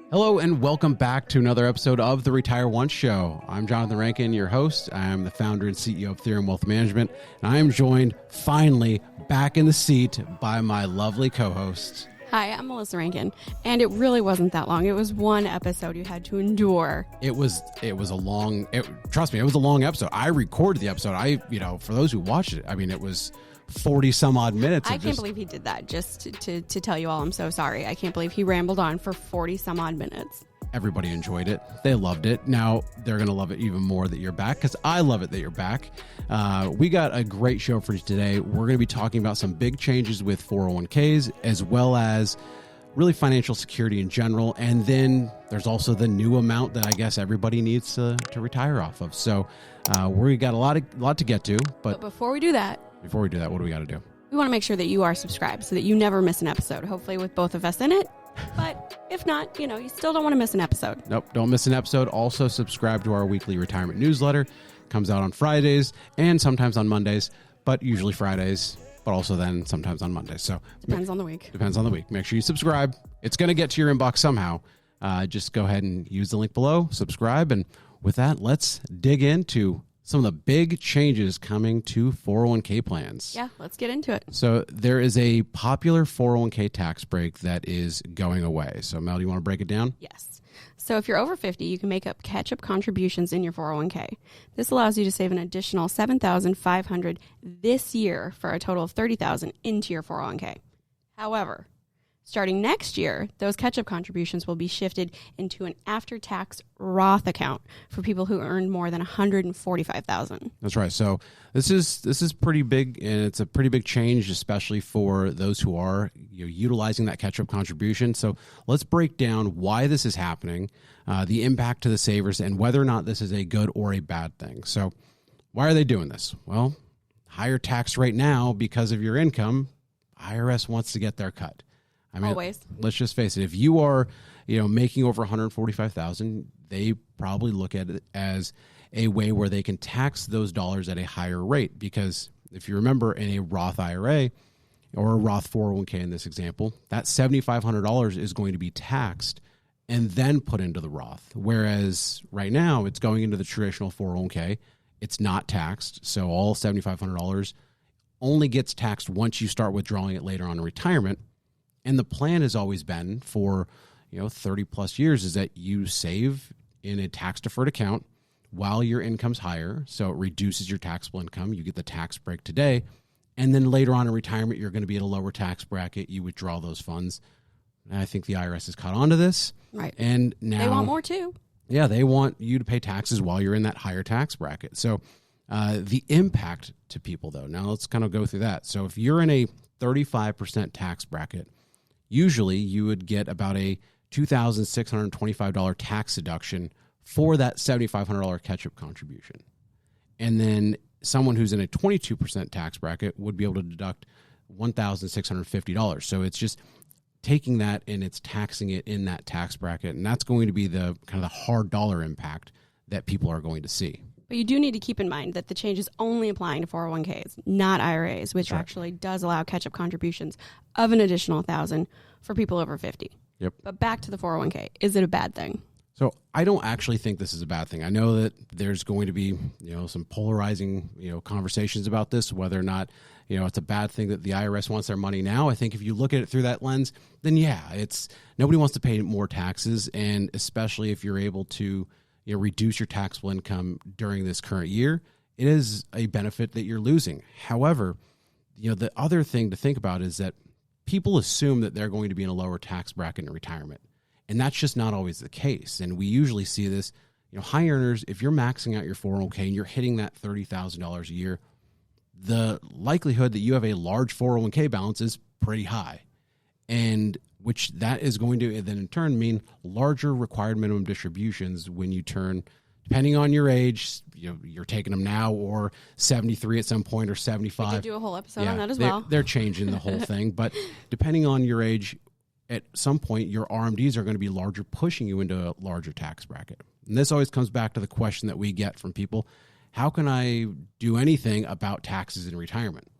Hello and welcome back to another episode of the Retire Once Show. I'm Johnathan Rankin, your host. I am the founder and CEO of Theorem Wealth Management, and I am joined finally back in the seat by my lovely co-host. Hi, I'm Melissa Rankin, and it really wasn't that long. It was one episode you had to endure. It was a long, trust me, it was a long episode. I recorded the episode. For those who watched it, it was 40 some odd minutes. I can't believe he did that just to tell you all I'm so sorry. I can't believe he rambled on for 40 some odd minutes. Everybody enjoyed it. They loved it. Now they're going to love it even more that you're back because I love it that you're back. We got a great show for you today. We're going to be talking about some big changes with 401ks as well as really financial security in general. And then there's also the new amount that I guess everybody needs to retire off of. So we got a lot to get to. But before we do that, what do we got to do? We want to make sure that you are subscribed so that you never miss an episode, hopefully with both of us in it. But if not, you still don't want to miss an episode. Nope, don't miss an episode. Also, subscribe to our weekly retirement newsletter. Comes out on Fridays and sometimes on Mondays, but usually Fridays, but also then sometimes on Mondays. So depends on the week. Make sure you subscribe. It's going to get to your inbox somehow. Just go ahead and use the link below, subscribe. And with that, let's dig into some of the big changes coming to 401k plans. Yeah, let's get into it. So there is a popular 401k tax break that is going away. So Mel, do you want to break it down? Yes. So if you're over 50, you can make up catch-up contributions in your 401k. This allows you to save an additional $7,500 this year for a total of $30,000 into your 401k. However, starting next year, those catch-up contributions will be shifted into an after-tax Roth account for people who earn more than $145,000. That's right. So this is pretty big, and it's a pretty big change, especially for those who are utilizing that catch-up contribution. So let's break down why this is happening, the impact to the savers, and whether or not this is a good or a bad thing. So why are they doing this? Well, higher tax rate now because of your income. IRS wants to get their cut. Always. Let's just face it. If you are, making over $145,000, they probably look at it as a way where they can tax those dollars at a higher rate. Because if you remember, in a Roth IRA or a Roth 401k in this example, that $7,500 is going to be taxed and then put into the Roth. Whereas right now, it's going into the traditional 401k. It's not taxed. So all $7,500 only gets taxed once you start withdrawing it later on in retirement. And the plan has always been for 30 plus years is that you save in a tax deferred account while your income's higher. So it reduces your taxable income. You get the tax break today. And then later on in retirement, you're going to be at a lower tax bracket. You withdraw those funds. And I think the IRS has caught on to this. Right. And now they want more too. Yeah, they want you to pay taxes while you're in that higher tax bracket. So the impact to people, though, now let's kind of go through that. So if you're in a 35% tax bracket, usually you would get about a $2,625 tax deduction for that $7,500 catch-up contribution. And then someone who's in a 22% tax bracket would be able to deduct $1,650. So it's just taking that and it's taxing it in that tax bracket. And that's going to be the kind of the hard dollar impact that people are going to see. But you do need to keep in mind that the change is only applying to 401ks, not IRAs, which actually does allow catch-up contributions of an additional $1,000 for people over 50. Yep. But back to the 401k, is it a bad thing? So I don't actually think this is a bad thing. I know that there's going to be, some polarizing, conversations about this, whether or not, it's a bad thing that the IRS wants their money now. I think if you look at it through that lens, then yeah, nobody wants to pay more taxes. And especially if you're able to, reduce your taxable income during this current year, it is a benefit that you're losing. However, the other thing to think about is that people assume that they're going to be in a lower tax bracket in retirement. And that's just not always the case. And we usually see this, high earners, if you're maxing out your 401k and you're hitting that $30,000 a year, the likelihood that you have a large 401k balance is pretty high. And which that is going to then in turn mean larger required minimum distributions when you turn, depending on your age, you're taking them now or 73 at some point or 75. We could do a whole episode on that as well. They're changing the whole thing. But depending on your age, at some point, your RMDs are going to be larger, pushing you into a larger tax bracket. And this always comes back to the question that we get from people, how can I do anything about taxes in retirement?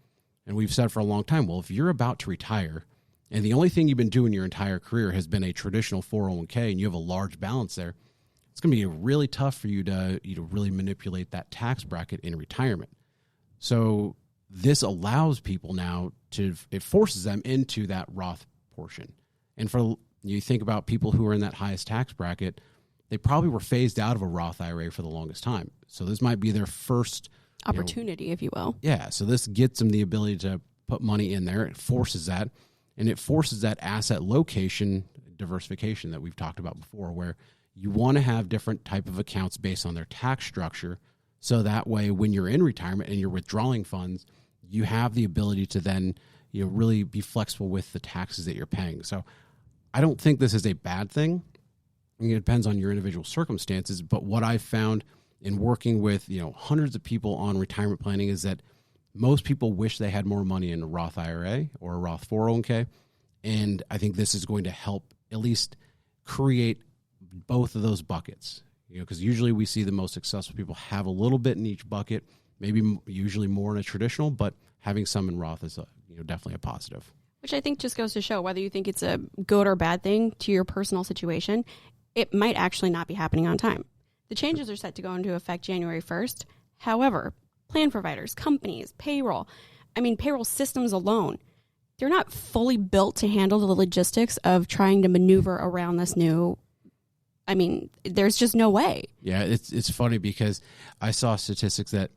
And we've said for a long time, well, if you're about to retire, and the only thing you've been doing your entire career has been a traditional 401k, and you have a large balance there, it's going to be really tough for you to really manipulate that tax bracket in retirement. So this allows people now it forces them into that Roth portion. And for you think about people who are in that highest tax bracket, they probably were phased out of a Roth IRA for the longest time. So this might be their first opportunity, if you will. Yeah. So this gets them the ability to put money in there. It forces that, and it forces that asset location diversification that we've talked about before, where you want to have different type of accounts based on their tax structure. So that way, when you're in retirement and you're withdrawing funds, you have the ability to then, really be flexible with the taxes that you're paying. So I don't think this is a bad thing. I mean, it depends on your individual circumstances. But what I've found in working with, hundreds of people on retirement planning is that most people wish they had more money in a Roth IRA or a Roth 401k. And I think this is going to help at least create both of those buckets, because usually we see the most successful people have a little bit in each bucket, maybe usually more in a traditional, but having some in Roth is definitely a positive. Which I think just goes to show whether you think it's a good or bad thing to your personal situation, it might actually not be happening on time. The changes are set to go into effect January 1st. However, plan providers, companies, payroll systems alone, they're not fully built to handle the logistics of trying to maneuver around this new. There's just no way. Yeah, it's funny because I saw statistics that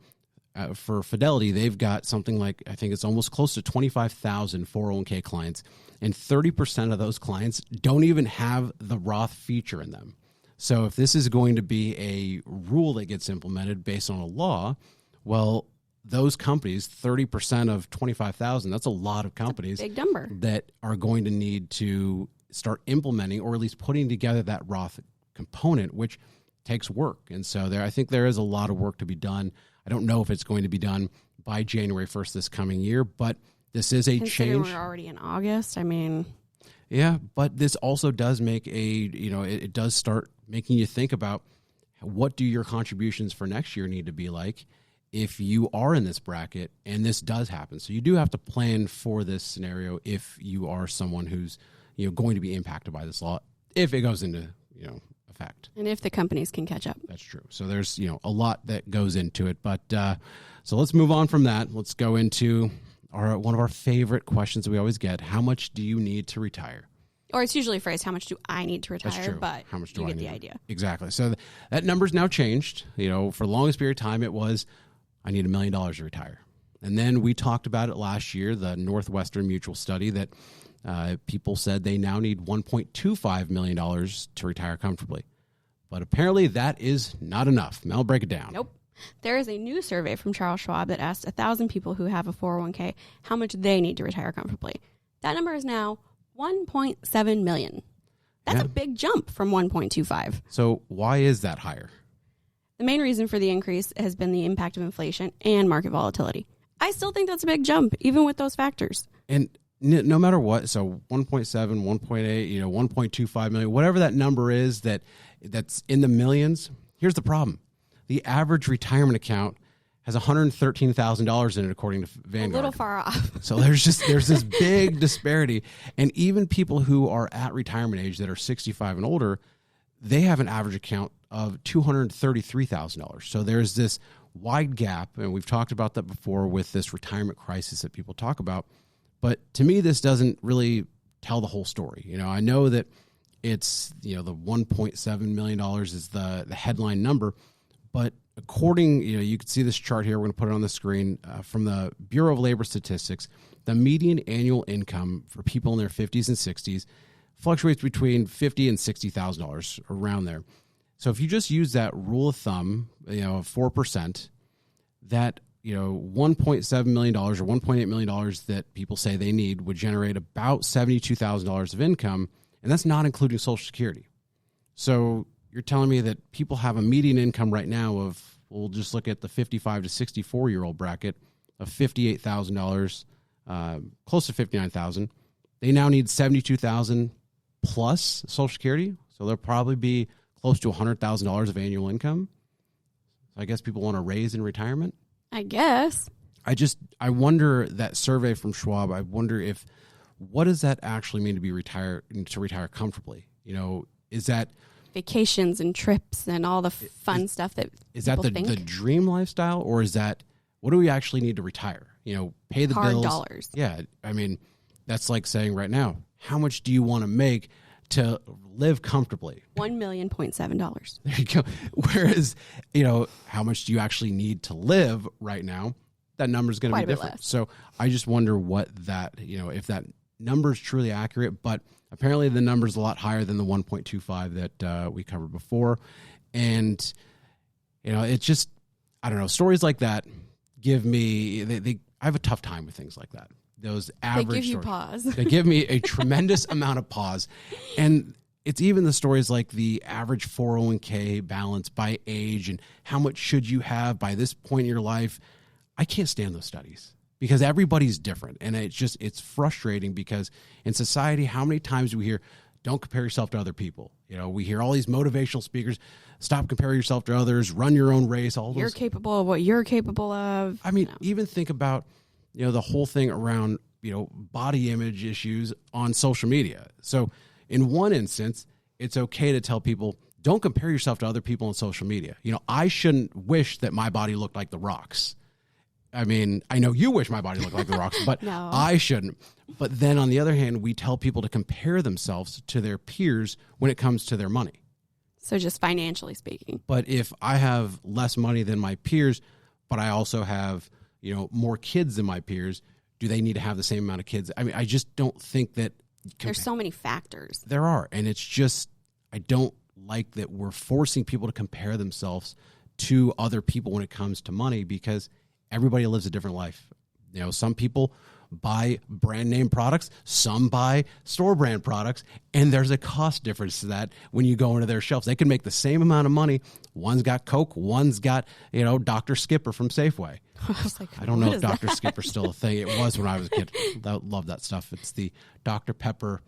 for Fidelity, they've got something like, I think it's almost close to 25,000 401k clients, and 30% of those clients don't even have the Roth feature in them. So if this is going to be a rule that gets implemented based on a law, well, those companies, 30% of 25,000, that's a lot of companies. Big number. That are going to need to start implementing or at least putting together that Roth component, which takes work. And so I think there is a lot of work to be done. I don't know if it's going to be done by January 1st this coming year, but this is a change. We're already in August. Yeah, but this also does make it does start making you think about what do your contributions for next year need to be like if you are in this bracket and this does happen. So you do have to plan for this scenario if you are someone who's going to be impacted by this law, if it goes into effect. And if the companies can catch up. That's true. So there's a lot that goes into it. But so let's move on from that. Let's go into one of our favorite questions that we always get. How much do you need to retire? Or it's usually phrased, how much do I need to retire? That's true. But how much do you I get need? The idea. Exactly. So that number's now changed. For the longest period of time, it was, I need $1 million to retire. And then we talked about it last year, the Northwestern Mutual study that people said they now need $1.25 million to retire comfortably. But apparently that is not enough. Mel, break it down. Nope. There is a new survey from Charles Schwab that asked 1,000 people who have a 401k how much they need to retire comfortably. That number is now 1.7 million. That's a big jump from 1.25. So why is that higher? The main reason for the increase has been the impact of inflation and market volatility. I still think that's a big jump, even with those factors. And no matter what, so 1.7, 1.8, 1.25 million, whatever that number is that's in the millions, here's the problem. The average retirement account has $113,000 in it, according to Vanguard. A little far off. So there's this big disparity. And even people who are at retirement age that are 65 and older, they have an average account of $233,000. So there's this wide gap, and we've talked about that before with this retirement crisis that people talk about. But to me, this doesn't really tell the whole story. I know that it's, the $1.7 million is the headline number, but according, you can see this chart here. We're going to put it on the screen from the Bureau of Labor Statistics. The median annual income for people in their 50s and 60s fluctuates between $50,000 and $60,000 around there. So if you just use that rule of thumb, 4%, that $1.7 million or $1.8 million that people say they need would generate about $72,000 of income, and that's not including Social Security. So you're telling me that people have a median income right now of, we'll just look at the 55 to 64-year-old bracket of $58,000, close to $59,000. They now need $72,000 plus Social Security, so they'll probably be close to $100,000 of annual income. So I guess people want to raise in retirement. I guess. I wonder, that survey from Schwab, I wonder if what does that actually mean to retire comfortably? Is that vacations and trips and all the fun stuff that is that the dream lifestyle, or is that what do we actually need to retire? Pay the hard bills. dollars. Yeah, I mean, that's like saying right now, how much do you want to make to live comfortably? $1,000,000.7. There you go. Whereas, how much do you actually need to live right now? That number is going to be different. So I just wonder what that, if that number is truly accurate, but apparently the number is a lot higher than the 1.25 that we covered before. And, it's just, I don't know, stories like that give me, I have a tough time with things like that. Those average They give you stories. pause. They give me a tremendous amount of pause. And it's even the stories like the average 401k balance by age and how much should you have by this point in your life. I can't stand those studies because everybody's different. And it's frustrating because in society, how many times do we hear, don't compare yourself to other people? We hear all these motivational speakers, stop comparing yourself to others, run your own race. You're capable of what you're capable of. I mean, even think about, the whole thing around, body image issues on social media. So in one instance, it's okay to tell people, don't compare yourself to other people on social media. I shouldn't wish that my body looked like The Rock's. I mean, I know you wish my body looked like The Rock's, but No. I shouldn't. But then on the other hand, we tell people to compare themselves to their peers when it comes to their money. So just financially speaking. But if I have less money than my peers, but I also have, more kids than my peers, do they need to have the same amount of kids? I mean, I just don't think that. There's so many factors. There are. And it's just, I don't like that we're forcing people to compare themselves to other people when it comes to money because everybody lives a different life. Some people buy brand name products, some buy store brand products, and there's a cost difference to that when you go into their shelves. They can make the same amount of money. One's got Coke, one's got, Dr. Skipper from Safeway. I was like, I don't know if Dr. Skipper's still a thing. It was when I was a kid. I love that stuff. It's the Dr. Pepper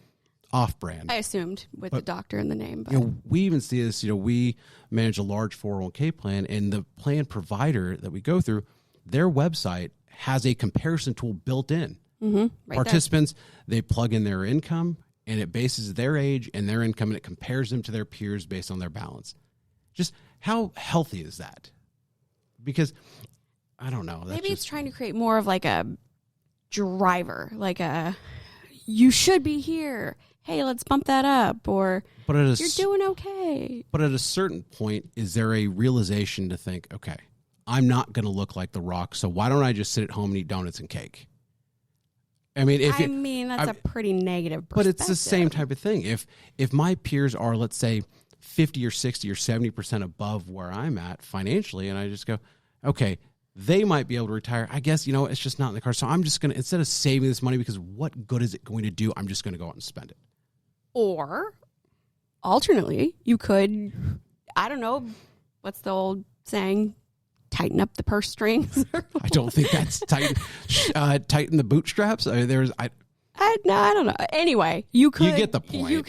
off-brand. I assumed with the doctor in the name. But we even see this, we manage a large 401k plan, and the plan provider that we go through, their website has a comparison tool built in. Right Participants, they plug in their income, and it bases their age and their income, and it compares them to their peers based on their balance. Just how healthy is that? Because I don't know. Maybe it's trying to create more of like a driver, like you should be here. Hey, let's bump that up. Or you're doing okay. But at a certain point, is there a realization to think, okay, I'm not going to look like The Rock, so why don't I just sit at home and eat donuts and cake? I mean, that's a pretty negative perspective. But it's the same type of thing. If my peers are, let's say, 50 or 60 or 70% above where I'm at financially, and I just go, okay, they might be able to retire. I guess, it's just not in the cards. So I'm just going to, instead of saving this money, because what good is it going to do? I'm just going to go out and spend it. Or, alternately, you could, I don't know, what's the old saying? Tighten up the purse strings. I don't think that's tighten the bootstraps. I mean, I don't know. Anyway, you get the point. You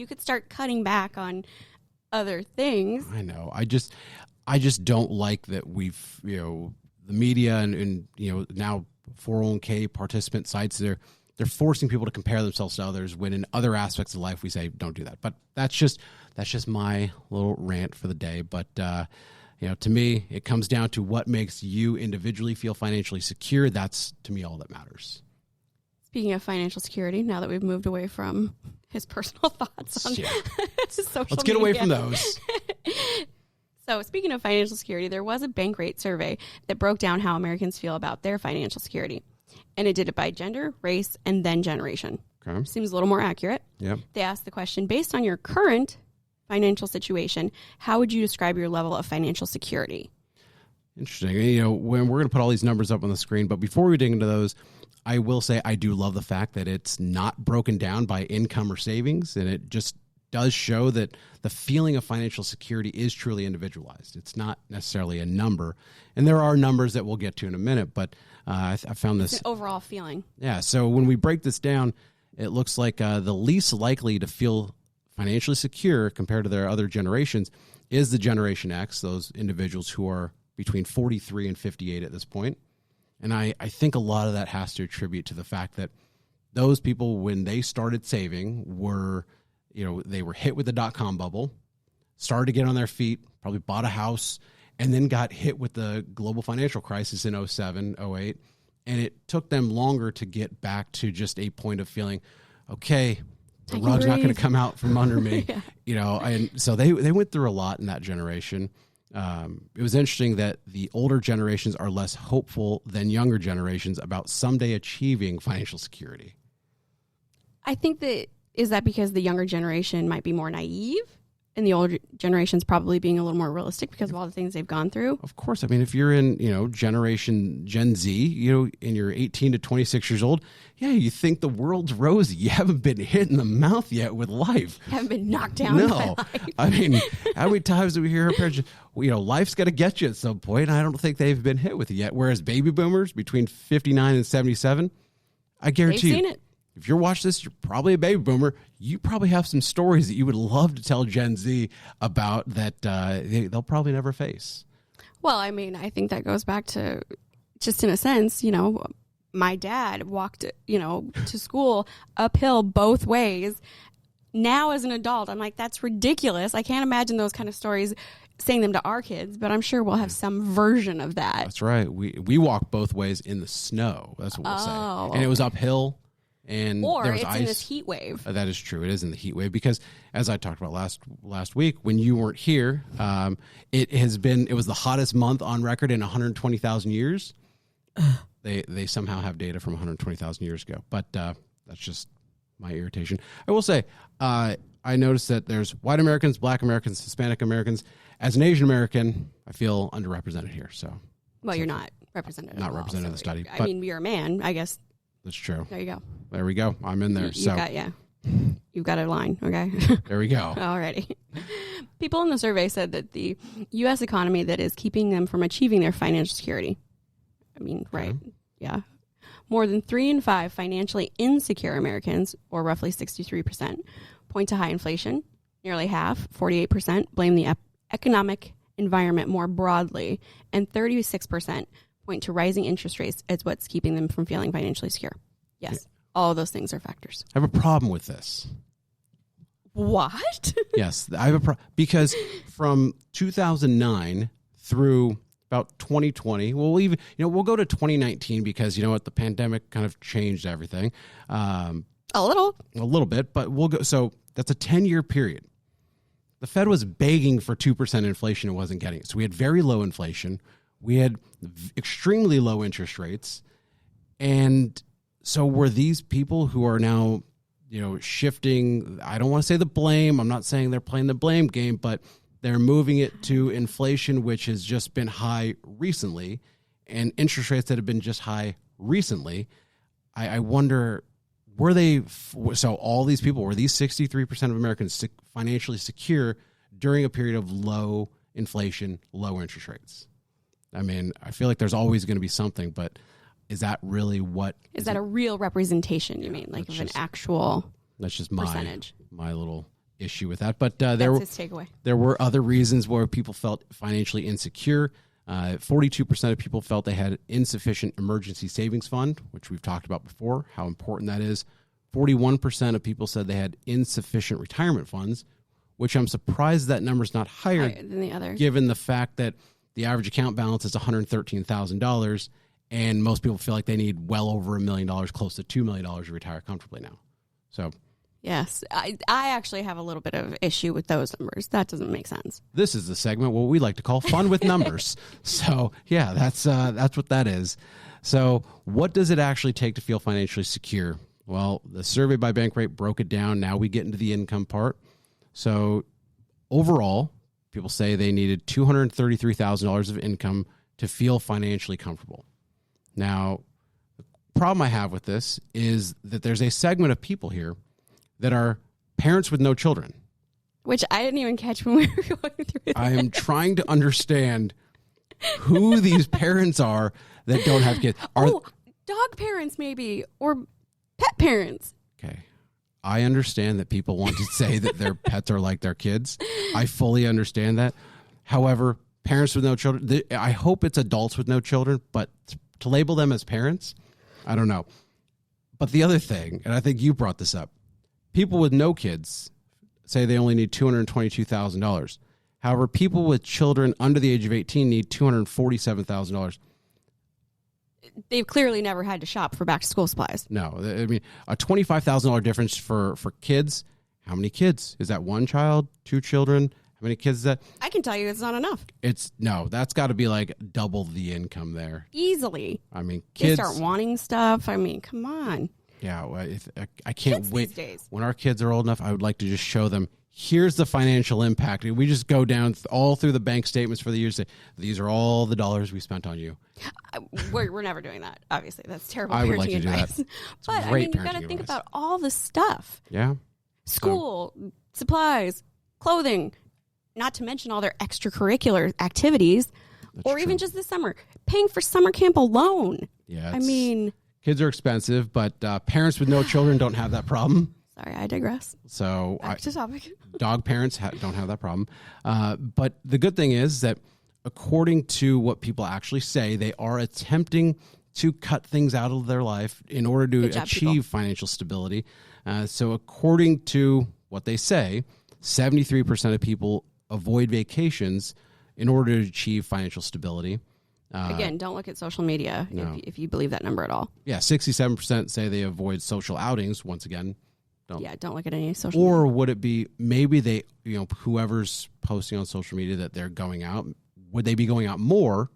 could start cutting back on other things. I know. I just don't like that we've, the media and now 401k participant sites, they're forcing people to compare themselves to others when in other aspects of life we say don't do that. But that's just my little rant for the day. But to me, it comes down to what makes you individually feel financially secure. That's, to me, all that matters. Speaking of financial security, now that we've moved away from his personal thoughts on social media. Let's get away from those. So speaking of financial security, there was a Bankrate survey that broke down how Americans feel about their financial security. And it did it by gender, race, and then generation. Okay. Seems a little more accurate. Yep. They asked the question, based on your current financial situation, how would you describe your level of financial security? Interesting. When we're going to put all these numbers up on the screen, but before we dig into those, I will say I do love the fact that it's not broken down by income or savings, and it just does show that the feeling of financial security is truly individualized. It's not necessarily a number, and there are numbers that we'll get to in a minute, but I found this... It's an overall feeling. Yeah, so when we break this down, it looks like the least likely to feel financially secure compared to their other generations is the Generation X, those individuals who are between 43 and 58 at this point. And I think a lot of that has to attribute to the fact that those people, when they started saving, were, they were hit with the dot-com bubble, started to get on their feet, probably bought a house, and then got hit with the global financial crisis in 07, 08. And it took them longer to get back to just a point of feeling, okay, the rug's not going to come out from under me, and so they went through a lot in that generation. It was interesting that the older generations are less hopeful than younger generations about someday achieving financial security. I think is that because the younger generation might be more naive and the older generation's probably being a little more realistic because of all the things they've gone through? Of course. I mean, if you're in, generation Gen Z, and you're 18 to 26 years old, yeah, you think the world's rosy. You haven't been hit in the mouth yet with life. You haven't been knocked down by life. I mean, how many times do we hear our parents, life's got to get you at some point. I don't think they've been hit with it yet. Whereas baby boomers between 59 and 77, I guarantee They've seen it. If you're watching this, you're probably a baby boomer. You probably have some stories that you would love to tell Gen Z about that they'll probably never face. Well, I mean, I think that goes back to, just in a sense, my dad walked, to school uphill both ways. Now as an adult, I'm like, that's ridiculous. I can't imagine those kind of stories, saying them to our kids, but I'm sure we'll have some version of that. That's right. We walked both ways in the snow. That's what we'll say. And it was uphill. And or there was it's ice. in this heat wave. That is true. It is in the heat wave because, as I talked about last week, when you weren't here, it was the hottest month on record in 120,000 years. They somehow have data from 120,000 years ago, but that's just my irritation. I will say, I noticed that there's white Americans, black Americans, Hispanic Americans. As an Asian American, I feel underrepresented here. You're not represented. Not represented in the study. I mean, you're a man, I guess. That's true. There you go. There we go. I'm in there. You've got a line, okay? There we go. Alrighty. People in the survey said that the U.S. economy that is keeping them from achieving their financial security. I mean, right. Yeah. More than 3 in 5 financially insecure Americans, or roughly 63%, point to high inflation. Nearly half, 48%, blame the economic environment more broadly, and 36% point to rising interest rates as what's keeping them from feeling financially secure. Yes, all of those things are factors. I have a problem with this. What? Yes, I have a because from 2009 through about 2020, we'll go to 2019 because the pandemic kind of changed everything. A little bit, but we'll go. So that's a 10-year period. The Fed was begging for 2% inflation and wasn't getting it. So we had very low inflation. We had extremely low interest rates. And so were these people who are now, shifting, I don't want to say the blame. I'm not saying they're playing the blame game, but they're moving it to inflation, which has just been high recently, and interest rates that have been just high recently. I wonder, so all these people, were these 63% of Americans financially secure during a period of low inflation, low interest rates? I mean, I feel like there's always going to be something, but is that really what... Is that a real representation, you mean? Like of an actual That's just percentage. my little issue with that. But that's his takeaway. There were other reasons where people felt financially insecure. 42% of people felt they had insufficient emergency savings fund, which we've talked about before, how important that is. 41% of people said they had insufficient retirement funds, which I'm surprised that number's not higher than the other, given the fact that the average account balance is $113,000, and most people feel like they need well over $1 million, close to $2 million to retire comfortably now. So, yes, I actually have a little bit of issue with those numbers. That doesn't make sense. This is the segment what we like to call fun with numbers. So, yeah, that's what that is. So, what does it actually take to feel financially secure? Well, the survey by Bankrate broke it down. Now we get into the income part. So, overall, people say they needed $233,000 of income to feel financially comfortable. Now, the problem I have with this is that there's a segment of people here that are parents with no children. Which I didn't even catch when we were going through that. I am trying to understand who these parents are that don't have kids. Dog parents maybe, or pet parents. Okay. I understand that people want to say that their pets are like their kids. I fully understand that. However, parents with no children, I hope it's adults with no children, but to label them as parents, I don't know. But the other thing, and I think you brought this up, people with no kids say they only need $222,000. However, people with children under the age of 18 need $247,000. They've clearly never had to shop for back to school supplies. No, I mean, a $25,000 difference for kids. How many kids? Is that one child, two children? How many kids is that? I can tell you it's not enough. That's got to be like double the income there. Easily. I mean, kids. They start wanting stuff. I mean, come on. Yeah, I can't Kids wait. these days. When our kids are old enough, I would like to just show them, here's the financial impact. We just go down all through the bank statements for the years. These are all the dollars we spent on you. We're never doing that, obviously. That's terrible parenting I would like to advice. do that. But, I mean, you've got to think about all the stuff. Yeah. School, supplies, clothing, not to mention all their extracurricular activities, or even just this summer, paying for summer camp alone. Yeah. I mean, kids are expensive, but parents with no children don't have that problem. Sorry, I digress. So back to topic. Dog parents don't have that problem. But the good thing is that according to what people actually say, they are attempting to cut things out of their life in order to achieve financial stability. So according to what they say, 73% of people avoid vacations in order to achieve financial stability. Again, don't look at social media if you believe that number at all. Yeah, 67% say they avoid social outings. Once again, don't look at any social media. Or would it be maybe they, whoever's posting on social media that they're going out, would they be going out more?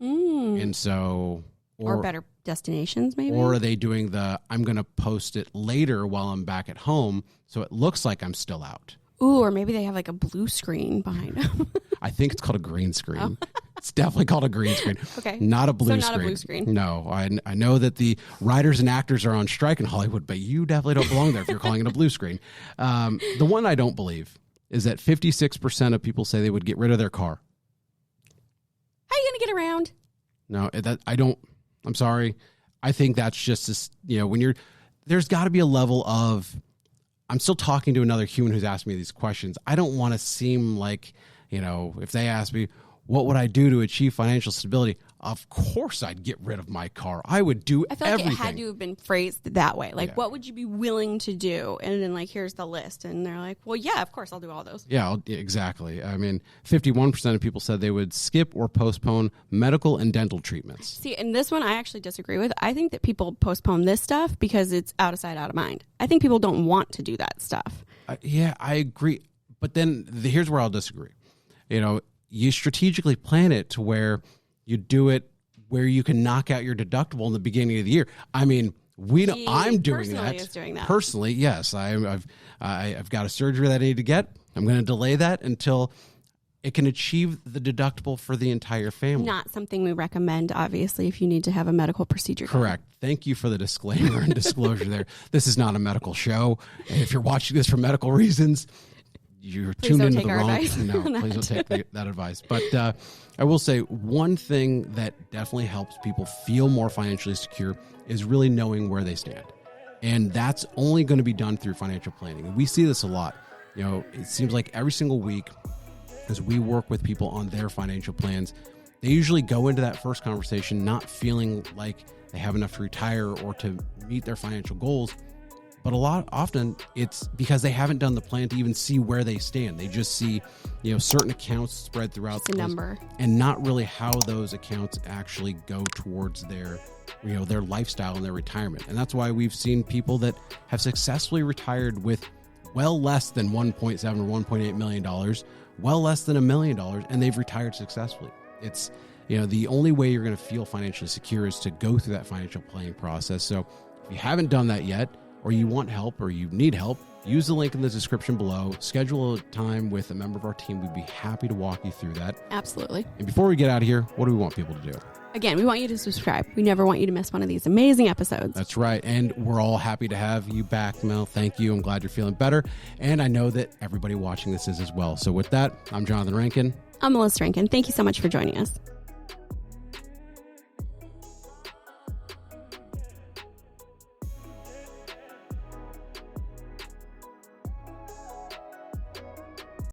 And so... Or better destinations, maybe? Or are they doing I'm going to post it later while I'm back at home so it looks like I'm still out? Ooh, or maybe they have like a blue screen behind them. I think it's called a green screen. Oh. It's definitely called a green screen. Okay. Not a blue screen. So not a blue screen. No. I know that the writers and actors are on strike in Hollywood, but you definitely don't belong there if you're calling it a blue screen. The one I don't believe is that 56% of people say they would get rid of their car. How are you going to get around? No, I'm sorry. I think that's just this, there's got to be a level of, I'm still talking to another human who's asked me these questions. I don't want to seem like, if they ask me, what would I do to achieve financial stability? Of course I'd get rid of my car. I would do everything. I feel like it had to have been phrased that way. Like, what would you be willing to do? And then, here's the list. And they're like, well, yeah, of course, I'll do all those. Yeah, exactly. I mean, 51% of people said they would skip or postpone medical and dental treatments. See, and this one I actually disagree with. I think that people postpone this stuff because it's out of sight, out of mind. I think people don't want to do that stuff. Yeah, I agree. But then here's where I'll disagree. You strategically plan it to where you do it where you can knock out your deductible in the beginning of the year. I mean, I'm doing that. Personally, yes. I've got a surgery that I need to get. I'm going to delay that until it can achieve the deductible for the entire family. Not something we recommend, obviously, if you need to have a medical procedure. Correct. Thank you for the disclaimer and disclosure there. This is not a medical show. And if you're watching this for medical reasons, you're tuned into the wrong. No, please don't take that advice. But I will say one thing that definitely helps people feel more financially secure is really knowing where they stand. And that's only going to be done through financial planning. And we see this a lot. It seems like every single week as we work with people on their financial plans, they usually go into that first conversation not feeling like they have enough to retire or to meet their financial goals. But often it's because they haven't done the plan to even see where they stand. They just see, certain accounts spread throughout the number, and not really how those accounts actually go towards their lifestyle and their retirement. And that's why we've seen people that have successfully retired with well less than $1.7 or $1.8 million, well less than $1 million, and they've retired successfully. It's, the only way you're going to feel financially secure is to go through that financial planning process. So if you haven't done that yet, or you want help, or you need help, use the link in the description below. Schedule a time with a member of our team. We'd be happy to walk you through that. Absolutely. And before we get out of here, what do we want people to do? Again, we want you to subscribe. We never want you to miss one of these amazing episodes. That's right. And we're all happy to have you back, Mel. Thank you. I'm glad you're feeling better. And I know that everybody watching this is as well. So with that, I'm Johnathan Rankin. I'm Melissa Rankin. Thank you so much for joining us.